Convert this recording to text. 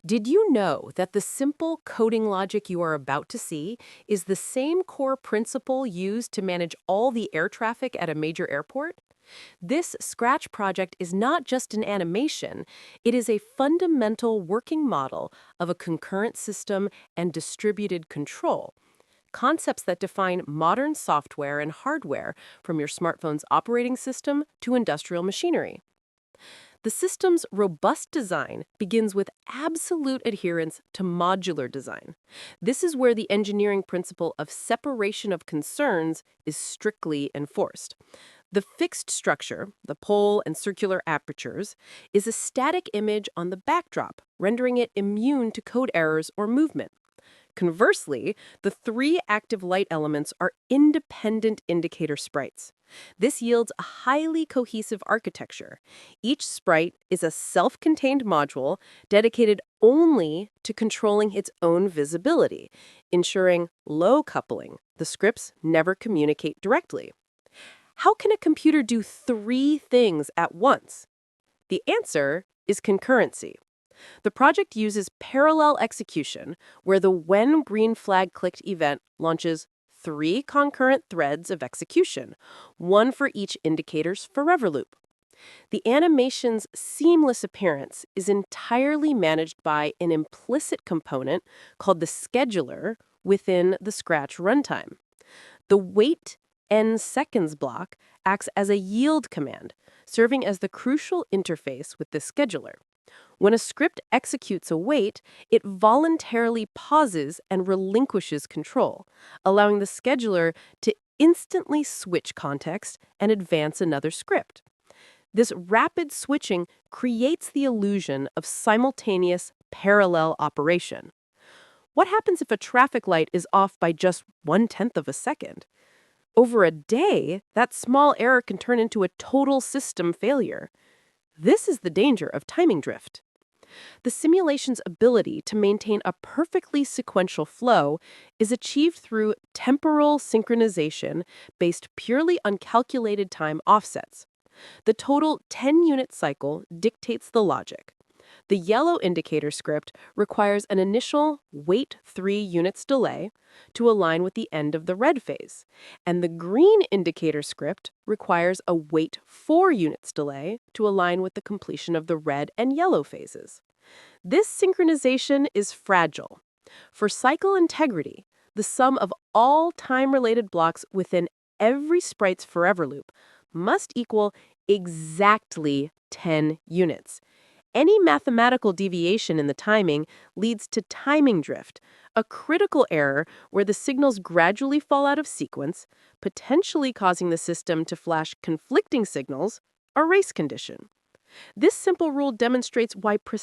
Did you know that the simple coding logic you are about to see is the same core principle used to manage all the air traffic at a major airport? This Scratch project is not just an animation, it is a fundamental working model of a concurrent system and distributed control, concepts that define modern software and hardware from your smartphone's operating system to industrial machinery. The system's robust design begins with absolute adherence to modular design. This is where the engineering principle of separation of concerns is strictly enforced. The fixed structure, the pole and circular apertures, is a static image on the backdrop, rendering it immune to code errors or movement. Conversely, the three active light elements are independent indicator sprites. This yields a highly cohesive architecture. Each sprite is a self-contained module dedicated only to controlling its own visibility, ensuring low coupling. The scripts never communicate directly. How can a computer do three things at once? The answer is concurrency. The project uses parallel execution, where the when green flag clicked event launches three concurrent threads of execution, one for each indicator's forever loop. The animation's seamless appearance is entirely managed by an implicit component called the scheduler within the Scratch runtime. The wait n seconds block acts as a yield command, serving as the crucial interface with the scheduler. When a script executes a wait, it voluntarily pauses and relinquishes control, allowing the scheduler to instantly switch context and advance another script. This rapid switching creates the illusion of simultaneous parallel operation. What happens if a traffic light is off by just 1/10 of a second? Over a day, that small error can turn into a total system failure. This is the danger of timing drift. The simulation's ability to maintain a perfectly sequential flow is achieved through temporal synchronization based purely on calculated time offsets. The total 10-unit cycle dictates the logic. The yellow indicator script requires an initial wait 3 units delay to align with the end of the red phase, and the green indicator script requires a wait 4 units delay to align with the completion of the red and yellow phases. This synchronization is fragile. For cycle integrity, the sum of all time-related blocks within every sprite's forever loop must equal exactly 10 units. Any mathematical deviation in the timing leads to timing drift, a critical error where the signals gradually fall out of sequence, potentially causing the system to flash conflicting signals, a race condition. This simple rule demonstrates why